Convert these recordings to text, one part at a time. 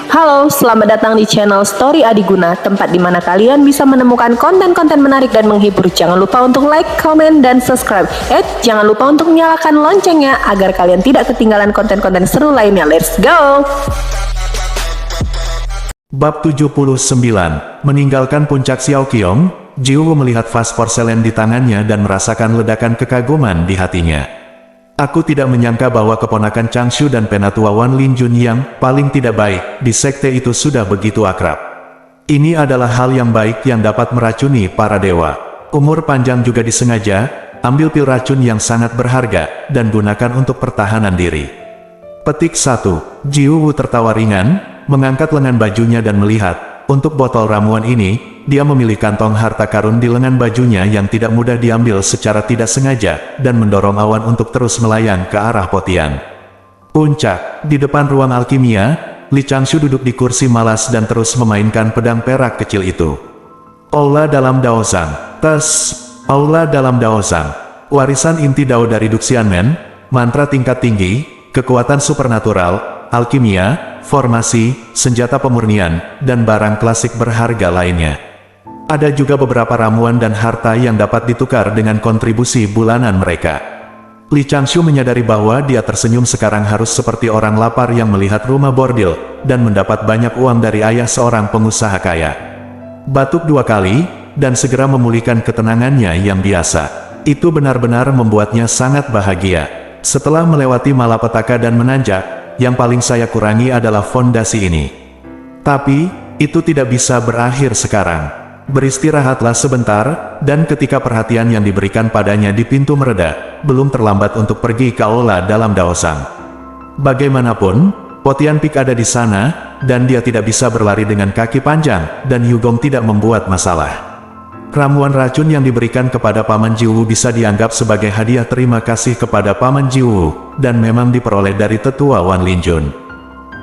Halo, selamat datang di channel Story Adiguna, tempat di mana kalian bisa menemukan konten-konten menarik dan menghibur. Jangan lupa untuk like, comment, dan subscribe. Jangan lupa untuk nyalakan loncengnya agar kalian tidak ketinggalan konten-konten seru lainnya. Let's go! Bab 79. Meninggalkan puncak Xiaoqiong, Jiwoo melihat vas porselen di tangannya dan merasakan ledakan kekaguman di hatinya. Aku tidak menyangka bahwa keponakan Changshu dan penatua Wan Linjun yang paling tidak baik di sekte itu sudah begitu akrab. Ini adalah hal yang baik yang dapat meracuni para dewa. Umur panjang juga disengaja, ambil pil racun yang sangat berharga, dan gunakan untuk pertahanan diri. Petik 1. Jiwoo tertawa ringan, mengangkat lengan bajunya dan melihat, untuk botol ramuan ini, dia memilih kantong harta karun di lengan bajunya yang tidak mudah diambil secara tidak sengaja, dan mendorong awan untuk terus melayang ke arah Potian. Puncak, di depan ruang alkimia, Li Changshu duduk di kursi malas dan terus memainkan pedang perak kecil itu. Aula dalam Daozang. Aula dalam Daozang. Warisan inti Dao dari Duxianmen, mantra tingkat tinggi, kekuatan supernatural, alkimia, formasi, senjata pemurnian, dan barang klasik berharga lainnya. Ada juga beberapa ramuan dan harta yang dapat ditukar dengan kontribusi bulanan mereka. Li Changshu menyadari bahwa dia tersenyum sekarang harus seperti orang lapar yang melihat rumah bordil, dan mendapat banyak uang dari ayah seorang pengusaha kaya. Batuk 2 kali, dan segera memulihkan ketenangannya yang biasa. Itu benar-benar membuatnya sangat bahagia. Setelah melewati malapetaka dan menanjak, yang paling saya kurangi adalah fondasi ini. Tapi, itu tidak bisa berakhir sekarang. Beristirahatlah sebentar, dan ketika perhatian yang diberikan padanya di pintu mereda, belum terlambat untuk pergi ke aula dalam Daozang. Bagaimanapun, Potian Peak ada di sana, dan dia tidak bisa berlari dengan kaki panjang, dan Yugong tidak membuat masalah. Ramuan racun yang diberikan kepada Paman Jiwoo bisa dianggap sebagai hadiah terima kasih kepada Paman Jiwoo, dan memang diperoleh dari tetua Wan Linjun.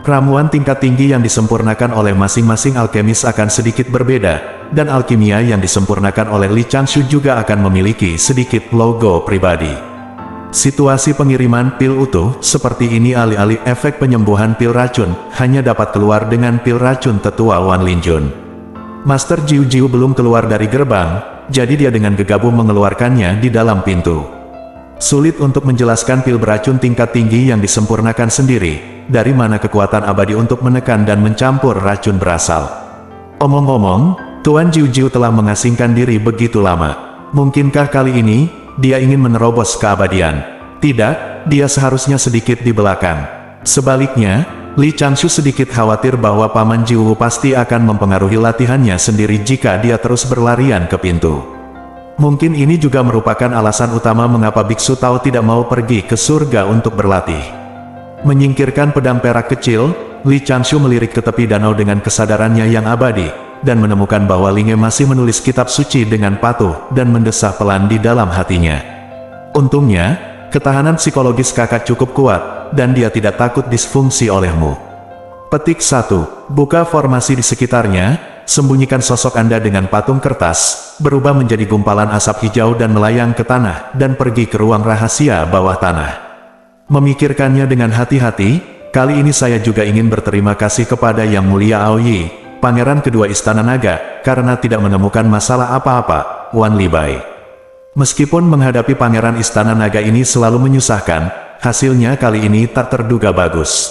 Ramuan tingkat tinggi yang disempurnakan oleh masing-masing alkemis akan sedikit berbeda, dan alkimia yang disempurnakan oleh Li Changshu juga akan memiliki sedikit logo pribadi. Situasi pengiriman pil utuh seperti ini alih-alih efek penyembuhan pil racun, hanya dapat keluar dengan pil racun tetua Wan Linjun. Master Jiu belum keluar dari gerbang, jadi dia dengan gegabah mengeluarkannya di dalam pintu. Sulit untuk menjelaskan pil beracun tingkat tinggi yang disempurnakan sendiri, dari mana kekuatan abadi untuk menekan dan mencampur racun berasal. Omong-omong, Tuan Jiu telah mengasingkan diri begitu lama. Mungkinkah kali ini, dia ingin menerobos keabadian? Tidak, dia seharusnya sedikit di belakang. Sebaliknya, Li Changshu sedikit khawatir bahwa Paman Jiwoo pasti akan mempengaruhi latihannya sendiri jika dia terus berlarian ke pintu. Mungkin ini juga merupakan alasan utama mengapa Biksu Tao tidak mau pergi ke surga untuk berlatih. Menyingkirkan pedang perak kecil, Li Changshu melirik ke tepi danau dengan kesadarannya yang abadi, dan menemukan bahwa Linge masih menulis kitab suci dengan patuh dan mendesah pelan di dalam hatinya. Untungnya, ketahanan psikologis kakak cukup kuat, dan dia tidak takut disfungsi olehmu. Petik 1. Buka formasi di sekitarnya, sembunyikan sosok Anda dengan patung kertas, berubah menjadi gumpalan asap hijau dan melayang ke tanah, dan pergi ke ruang rahasia bawah tanah. Memikirkannya dengan hati-hati, kali ini saya juga ingin berterima kasih kepada Yang Mulia Aoyi, Pangeran kedua Istana Naga, karena tidak menemukan masalah apa-apa, Wan Libai. Meskipun menghadapi Pangeran Istana Naga ini selalu menyusahkan, hasilnya kali ini tak terduga bagus.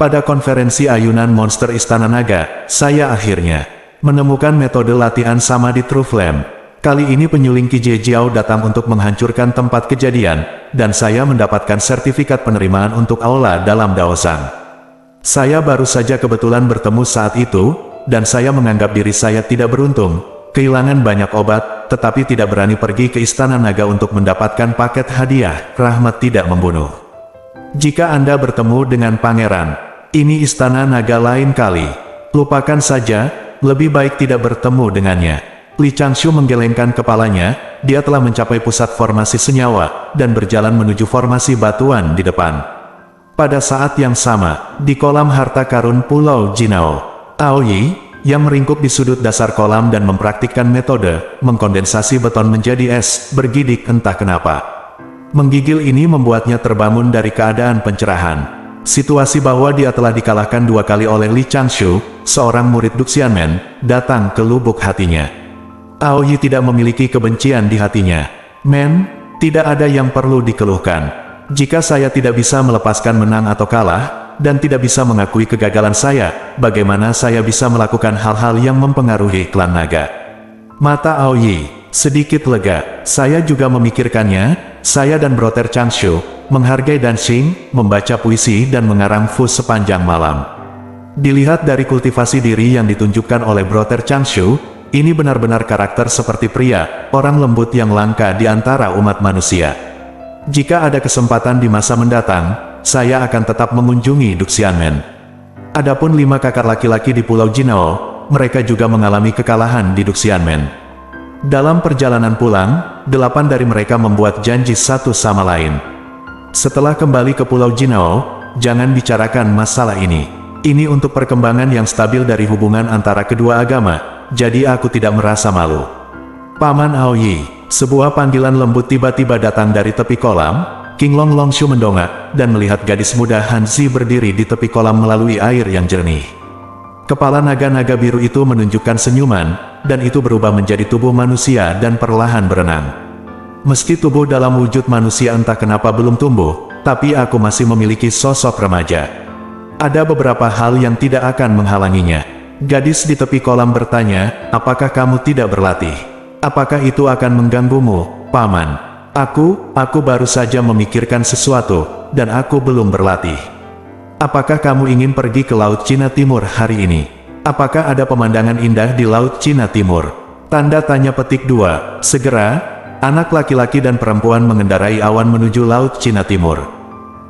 Pada konferensi ayunan monster Istana Naga, saya akhirnya menemukan metode latihan sama di True Flame. Kali ini penyuling Qi Jiao datang untuk menghancurkan tempat kejadian, dan saya mendapatkan sertifikat penerimaan untuk aula dalam Daozang. Saya baru saja kebetulan bertemu saat itu, dan saya menganggap diri saya tidak beruntung, kehilangan banyak obat, tetapi tidak berani pergi ke Istana Naga untuk mendapatkan paket hadiah, rahmat tidak membunuh. Jika Anda bertemu dengan Pangeran, ini Istana Naga lain kali. Lupakan saja, lebih baik tidak bertemu dengannya. Li Changshu menggelengkan kepalanya, dia telah mencapai pusat formasi senyawa, dan berjalan menuju formasi batuan di depan. Pada saat yang sama, di kolam harta karun Pulau Jinao, Aoyi, yang meringkuk di sudut dasar kolam dan mempraktikkan metode mengkondensasi beton menjadi es, bergidik entah kenapa. Menggigil ini membuatnya terbangun dari keadaan pencerahan. Situasi bahwa dia telah dikalahkan 2 kali oleh Li Changshu, seorang murid Duxianmen, datang ke lubuk hatinya. Aoyi tidak memiliki kebencian di hatinya. Men, tidak ada yang perlu dikeluhkan. Jika saya tidak bisa melepaskan menang atau kalah, dan tidak bisa mengakui kegagalan saya, bagaimana saya bisa melakukan hal-hal yang mempengaruhi klan naga? Mata Aoyi sedikit lega. Saya juga memikirkannya. Saya dan Brother Changshu menghargai dancing, membaca puisi dan mengarang fu sepanjang malam. Dilihat dari kultivasi diri yang ditunjukkan oleh Brother Changshu, ini benar-benar karakter seperti pria, orang lembut yang langka di antara umat manusia. Jika ada kesempatan di masa mendatang, saya akan tetap mengunjungi Duxianmen. Adapun 5 kakak laki-laki di Pulau Jinao, mereka juga mengalami kekalahan di Duxianmen. Dalam perjalanan pulang, 8 dari mereka membuat janji satu sama lain. Setelah kembali ke Pulau Jinao, jangan bicarakan masalah ini. Ini untuk perkembangan yang stabil dari hubungan antara kedua agama, jadi aku tidak merasa malu. Paman Aoyi, sebuah panggilan lembut tiba-tiba datang dari tepi kolam. King Long Longshu mendongak, dan melihat gadis muda Han Zi berdiri di tepi kolam melalui air yang jernih. Kepala naga-naga biru itu menunjukkan senyuman, dan itu berubah menjadi tubuh manusia dan perlahan berenang. Meski tubuh dalam wujud manusia entah kenapa belum tumbuh, tapi aku masih memiliki sosok remaja. Ada beberapa hal yang tidak akan menghalanginya. Gadis di tepi kolam bertanya, apakah kamu tidak berlatih? Apakah itu akan mengganggumu, Paman? Aku baru saja memikirkan sesuatu, dan aku belum berlatih. Apakah kamu ingin pergi ke Laut Cina Timur hari ini? Apakah ada pemandangan indah di Laut Cina Timur? Tanda tanya petik 2. Segera, anak laki-laki dan perempuan mengendarai awan menuju Laut Cina Timur.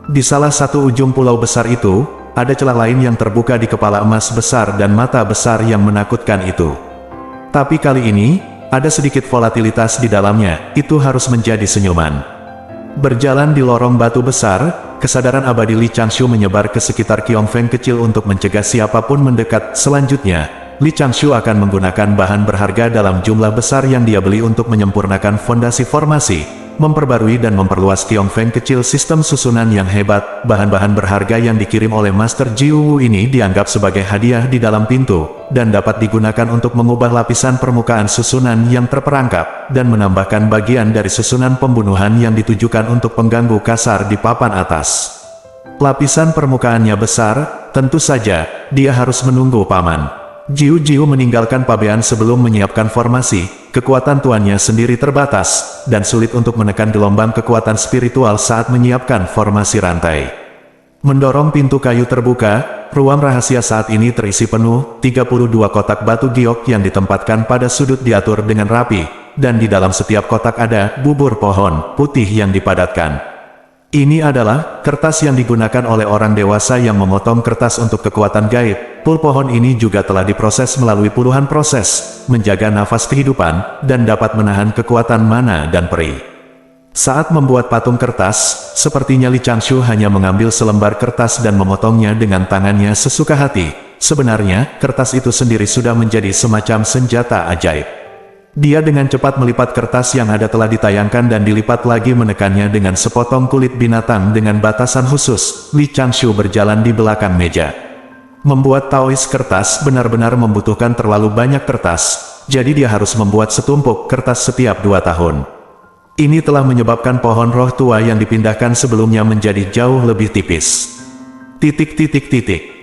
Di salah satu ujung pulau besar itu, ada celah lain yang terbuka di kepala emas besar dan mata besar yang menakutkan itu. Tapi kali ini, ada sedikit volatilitas di dalamnya, itu harus menjadi senyuman. Berjalan di lorong batu besar, kesadaran abadi Li Changshu menyebar ke sekitar Qiongfeng kecil untuk mencegah siapapun mendekat. Selanjutnya, Li Changshu akan menggunakan bahan berharga dalam jumlah besar yang dia beli untuk menyempurnakan fondasi formasi, memperbarui dan memperluas Qiongfeng kecil. Sistem susunan yang hebat. Bahan-bahan berharga yang dikirim oleh Master Jiu ini dianggap sebagai hadiah di dalam pintu, dan dapat digunakan untuk mengubah lapisan permukaan susunan yang terperangkap, dan menambahkan bagian dari susunan pembunuhan yang ditujukan untuk pengganggu kasar di papan atas. Lapisan permukaannya besar, tentu saja, dia harus menunggu Paman. Jiu meninggalkan pabean sebelum menyiapkan formasi. Kekuatan tuannya sendiri terbatas, dan sulit untuk menekan gelombang kekuatan spiritual saat menyiapkan formasi rantai. Mendorong pintu kayu terbuka, ruang rahasia saat ini terisi penuh. 32 kotak batu giok yang ditempatkan pada sudut diatur dengan rapi, dan di dalam setiap kotak ada bubur pohon putih yang dipadatkan. Ini adalah kertas yang digunakan oleh orang dewasa yang memotong kertas untuk kekuatan gaib. Pul pohon ini juga telah diproses melalui puluhan proses, menjaga nafas kehidupan, dan dapat menahan kekuatan mana dan peri. Saat membuat patung kertas, sepertinya Li Changshu hanya mengambil selembar kertas dan memotongnya dengan tangannya sesuka hati. Sebenarnya, kertas itu sendiri sudah menjadi semacam senjata ajaib. Dia dengan cepat melipat kertas yang ada telah ditayangkan dan dilipat lagi menekannya dengan sepotong kulit binatang dengan batasan khusus. Li Changshu berjalan di belakang meja. Membuat taois kertas benar-benar membutuhkan terlalu banyak kertas, jadi dia harus membuat setumpuk kertas setiap 2 tahun. Ini telah menyebabkan pohon roh tua yang dipindahkan sebelumnya menjadi jauh lebih tipis.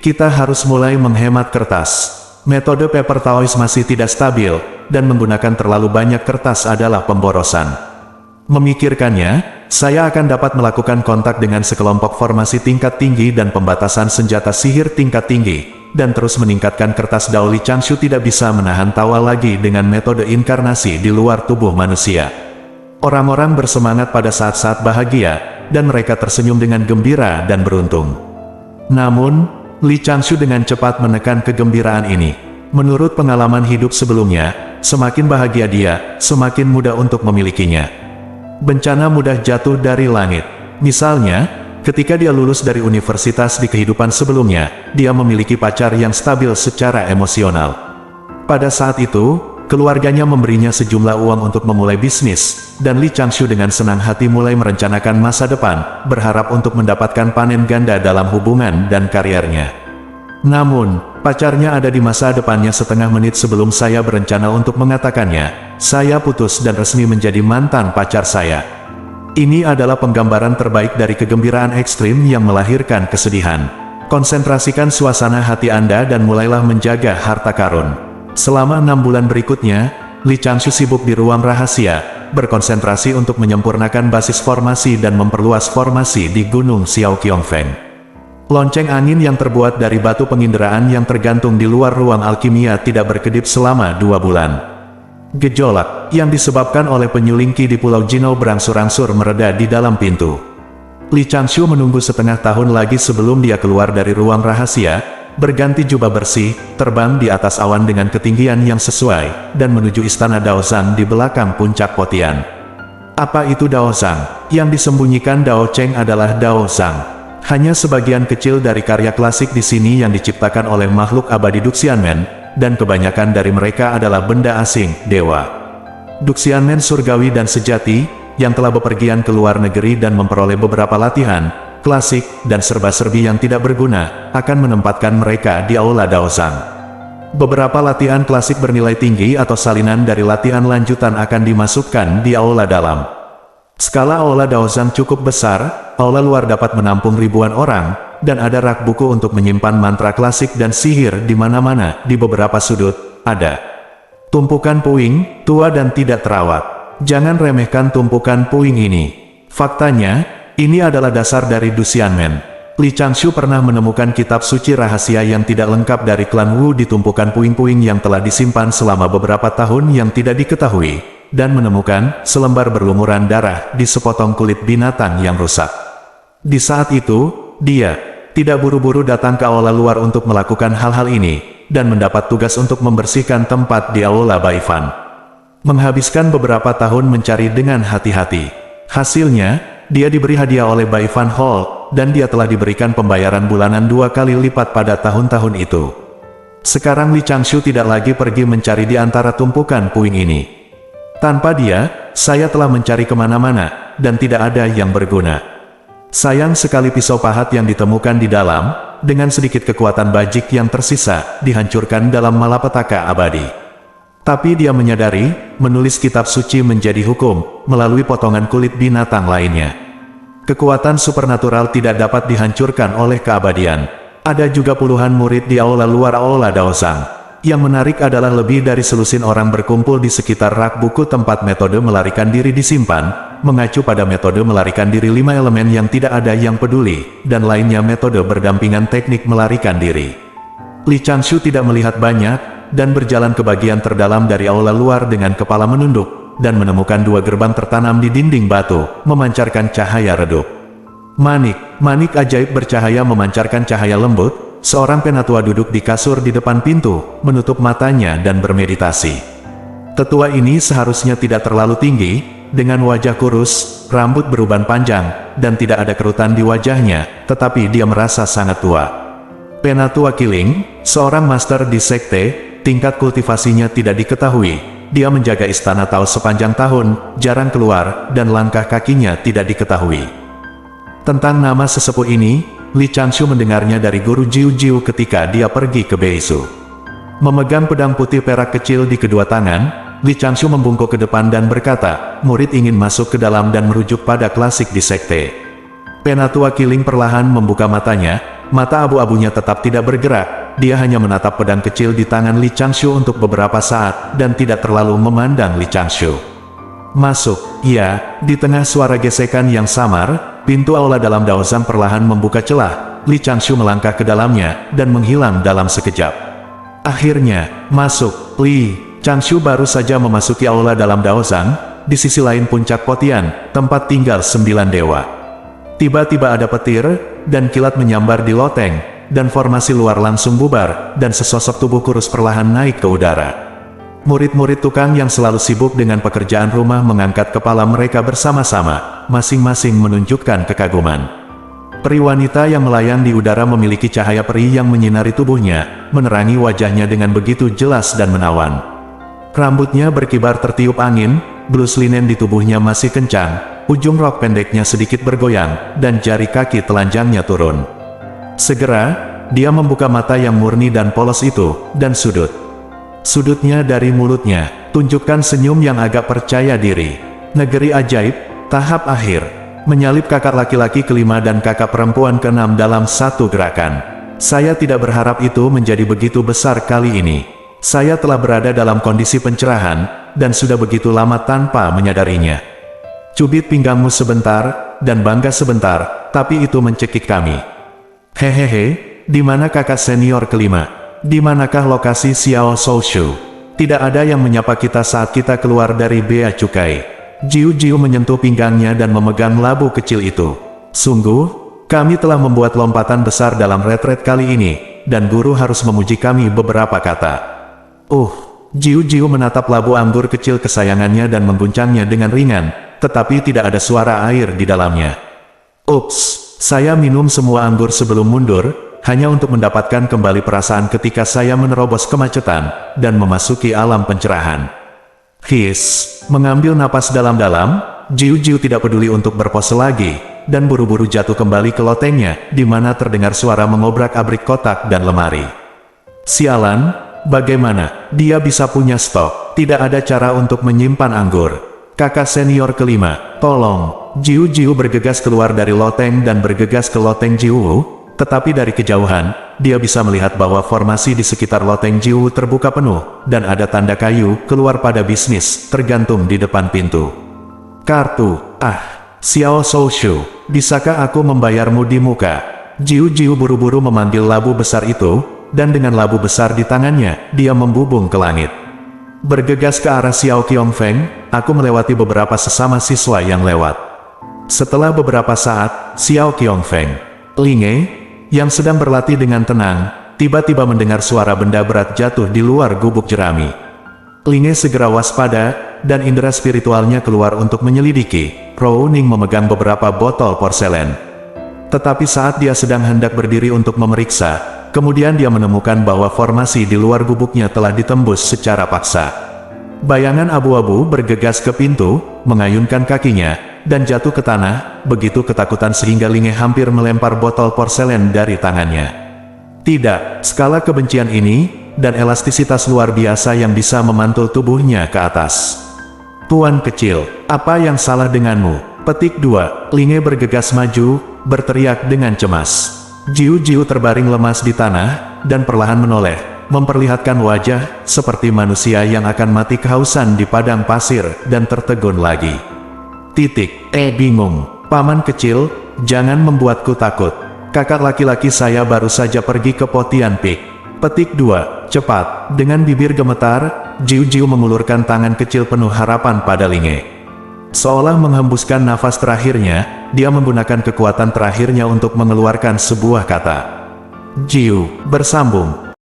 Kita harus mulai menghemat kertas. Metode paper taois masih tidak stabil, dan menggunakan terlalu banyak kertas adalah pemborosan. Memikirkannya, saya akan dapat melakukan kontak dengan sekelompok formasi tingkat tinggi dan pembatasan senjata sihir tingkat tinggi, dan terus meningkatkan kertas Dao. Li Changshu tidak bisa menahan tawa lagi dengan metode inkarnasi di luar tubuh manusia. Orang-orang bersemangat pada saat-saat bahagia, dan mereka tersenyum dengan gembira dan beruntung. Namun, Li Changshu dengan cepat menekan kegembiraan ini. Menurut pengalaman hidup sebelumnya, semakin bahagia dia, semakin mudah untuk memilikinya. Bencana mudah jatuh dari langit. Misalnya, ketika dia lulus dari universitas di kehidupan sebelumnya, dia memiliki pacar yang stabil secara emosional. Pada saat itu, keluarganya memberinya sejumlah uang untuk memulai bisnis, dan Li Changshu dengan senang hati mulai merencanakan masa depan, berharap untuk mendapatkan panen ganda dalam hubungan dan karirnya. Namun, pacarnya ada di masa depannya setengah menit sebelum saya berencana untuk mengatakannya. Saya putus dan resmi menjadi mantan pacar saya. Ini adalah penggambaran terbaik dari kegembiraan ekstrim yang melahirkan kesedihan. Konsentrasikan suasana hati Anda dan mulailah menjaga harta karun. Selama 6 bulan berikutnya, Li Changshu sibuk di ruang rahasia, berkonsentrasi untuk menyempurnakan basis formasi dan memperluas formasi di Gunung Xiaoqiongfeng. Lonceng angin yang terbuat dari batu penginderaan yang tergantung di luar ruang alkimia tidak berkedip selama 2 bulan. Gejolak, yang disebabkan oleh penyulingki di Pulau Jinao berangsur-angsur mereda di dalam pintu. Li Changshu menunggu setengah tahun lagi sebelum dia keluar dari ruang rahasia, berganti jubah bersih, terbang di atas awan dengan ketinggian yang sesuai, dan menuju istana Daozang di belakang puncak Potian. Apa itu Daozang? Yang disembunyikan Dao Cheng adalah Daozang. Hanya sebagian kecil dari karya klasik di sini yang diciptakan oleh makhluk abadi Duxianmen, dan kebanyakan dari mereka adalah benda asing, dewa. Duxianmen surgawi dan sejati, yang telah bepergian ke luar negeri dan memperoleh beberapa latihan, klasik, dan serba-serbi yang tidak berguna, akan menempatkan mereka di Aula Daozang. Beberapa latihan klasik bernilai tinggi atau salinan dari latihan lanjutan akan dimasukkan di Aula dalam. Skala Aula Daozang cukup besar, aula luar dapat menampung ribuan orang, dan ada rak buku untuk menyimpan mantra klasik dan sihir di mana-mana. Di beberapa sudut, ada tumpukan puing, tua dan tidak terawat. Jangan remehkan tumpukan puing ini. Faktanya, ini adalah dasar dari Duxianmen. Li Changshu pernah menemukan kitab suci rahasia yang tidak lengkap dari klan Wu di tumpukan puing-puing yang telah disimpan selama beberapa tahun yang tidak diketahui, dan menemukan selembar berlumuran darah di sepotong kulit binatang yang rusak. Di saat itu, dia tidak buru-buru datang ke aula luar untuk melakukan hal-hal ini, dan mendapat tugas untuk membersihkan tempat di aula Baifan. Menghabiskan beberapa tahun mencari dengan hati-hati. Hasilnya, dia diberi hadiah oleh Baifan Hall, dan dia telah diberikan pembayaran bulanan 2 kali lipat pada tahun-tahun itu. Sekarang Li Changshu tidak lagi pergi mencari di antara tumpukan puing ini. Tanpa dia, saya telah mencari kemana-mana, dan tidak ada yang berguna. Sayang sekali pisau pahat yang ditemukan di dalam, dengan sedikit kekuatan bajik yang tersisa, dihancurkan dalam malapetaka abadi. Tapi dia menyadari, menulis kitab suci menjadi hukum, melalui potongan kulit binatang lainnya. Kekuatan supernatural tidak dapat dihancurkan oleh keabadian. Ada juga puluhan murid di aula luar Aula Daozang. Yang menarik adalah lebih dari selusin orang berkumpul di sekitar rak buku tempat metode melarikan diri disimpan, mengacu pada metode melarikan diri 5 elemen yang tidak ada yang peduli, dan lainnya metode berdampingan teknik melarikan diri. Li Changshu tidak melihat banyak, dan berjalan ke bagian terdalam dari aula luar dengan kepala menunduk, dan menemukan 2 gerbang tertanam di dinding batu, memancarkan cahaya redup. Manik ajaib bercahaya memancarkan cahaya lembut. Seorang penatua duduk di kasur di depan pintu, menutup matanya dan bermeditasi. Tetua ini seharusnya tidak terlalu tinggi, dengan wajah kurus, rambut beruban panjang, dan tidak ada kerutan di wajahnya, tetapi dia merasa sangat tua. Penatua Kiling, seorang master di sekte, tingkat kultivasinya tidak diketahui. Dia menjaga istana Tao sepanjang tahun, jarang keluar, dan langkah kakinya tidak diketahui. Tentang nama sesepuh ini, Li Changshu mendengarnya dari guru Jiu ketika dia pergi ke Beisu. Memegang pedang putih perak kecil di kedua tangan, Li Changshu membungkuk ke depan dan berkata, murid ingin masuk ke dalam dan merujuk pada klasik di sekte. Penatua Kiling perlahan membuka matanya, mata abu-abunya tetap tidak bergerak, dia hanya menatap pedang kecil di tangan Li Changshu untuk beberapa saat, dan tidak terlalu memandang Li Changshu. Masuk, ya, di tengah suara gesekan yang samar, pintu aula dalam Daozang perlahan membuka celah. Li Changshu melangkah ke dalamnya, dan menghilang dalam sekejap. Akhirnya, masuk. Li Changshu baru saja memasuki aula dalam Daozang, di sisi lain puncak Potian, tempat tinggal 9 dewa. Tiba-tiba ada petir, dan kilat menyambar di loteng, dan formasi luar langsung bubar, dan sesosok tubuh kurus perlahan naik ke udara. Murid-murid tukang yang selalu sibuk dengan pekerjaan rumah mengangkat kepala mereka bersama-sama, masing-masing menunjukkan kekaguman. Peri wanita yang melayang di udara memiliki cahaya peri yang menyinari tubuhnya, menerangi wajahnya dengan begitu jelas dan menawan. Rambutnya berkibar tertiup angin, blus linen di tubuhnya masih kencang, ujung rok pendeknya sedikit bergoyang, dan jari kaki telanjangnya turun. Segera, dia membuka mata yang murni dan polos itu, dan sudutnya dari mulutnya, tunjukkan senyum yang agak percaya diri. Negeri ajaib, tahap akhir. Menyalip kakak laki-laki kelima dan kakak perempuan keenam dalam satu gerakan. Saya tidak berharap itu menjadi begitu besar kali ini. Saya telah berada dalam kondisi pencerahan, dan sudah begitu lama tanpa menyadarinya. Cubit pinggangmu sebentar, dan bangga sebentar, tapi itu mencekik kami. Hehehe, di mana kakak senior kelima? Di manakah lokasi Xiao Soushu? Tidak ada yang menyapa kita saat kita keluar dari bea cukai. Jiu menyentuh pinggangnya dan memegang labu kecil itu. Sungguh, kami telah membuat lompatan besar dalam retret kali ini, dan guru harus memuji kami beberapa kata. Jiu menatap labu anggur kecil kesayangannya dan mengguncangnya dengan ringan, tetapi tidak ada suara air di dalamnya. Ups, saya minum semua anggur sebelum mundur, hanya untuk mendapatkan kembali perasaan ketika saya menerobos kemacetan, dan memasuki alam pencerahan. Mengambil napas dalam-dalam, Jiu tidak peduli untuk berpose lagi, dan buru-buru jatuh kembali ke lotengnya, di mana terdengar suara mengobrak-abrik kotak dan lemari. Sialan, bagaimana dia bisa punya stok? Tidak ada cara untuk menyimpan anggur. Kakak senior kelima, tolong. Jiu bergegas keluar dari loteng dan bergegas ke loteng Jiu, tetapi dari kejauhan, dia bisa melihat bahwa formasi di sekitar loteng Jiu terbuka penuh, dan ada tanda kayu keluar pada bisnis tergantung di depan pintu. Kartu, Xiao Soushu, bisakah aku membayarmu di muka? Jiu buru-buru memanggil labu besar itu, dan dengan labu besar di tangannya, dia membubung ke langit. Bergegas ke arah Xiao Qiongfeng, aku melewati beberapa sesama siswa yang lewat. Setelah beberapa saat, Xiao Qiongfeng, Linge, yang sedang berlatih dengan tenang, tiba-tiba mendengar suara benda berat jatuh di luar gubuk jerami. Linge segera waspada, dan indera spiritualnya keluar untuk menyelidiki. Rouning memegang beberapa botol porselen. Tetapi saat dia sedang hendak berdiri untuk memeriksa, kemudian dia menemukan bahwa formasi di luar gubuknya telah ditembus secara paksa. Bayangan abu-abu bergegas ke pintu, mengayunkan kakinya, dan jatuh ke tanah, begitu ketakutan sehingga Linge hampir melempar botol porselen dari tangannya. Tidak, skala kebencian ini, dan elastisitas luar biasa yang bisa memantul tubuhnya ke atas. Tuan kecil, apa yang salah denganmu? Petik 2, Linge bergegas maju, berteriak dengan cemas. Jiu terbaring lemas di tanah, dan perlahan menoleh, memperlihatkan wajah, seperti manusia yang akan mati kehausan di padang pasir, dan tertegun lagi. Bingung. Paman kecil, jangan membuatku takut. Kakak laki-laki saya baru saja pergi ke Potian Peak. Petik 2, cepat. Dengan bibir gemetar, Jiu mengulurkan tangan kecil penuh harapan pada Linge. Seolah menghembuskan nafas terakhirnya, dia menggunakan kekuatan terakhirnya untuk mengeluarkan sebuah kata. Jiu, bersambung.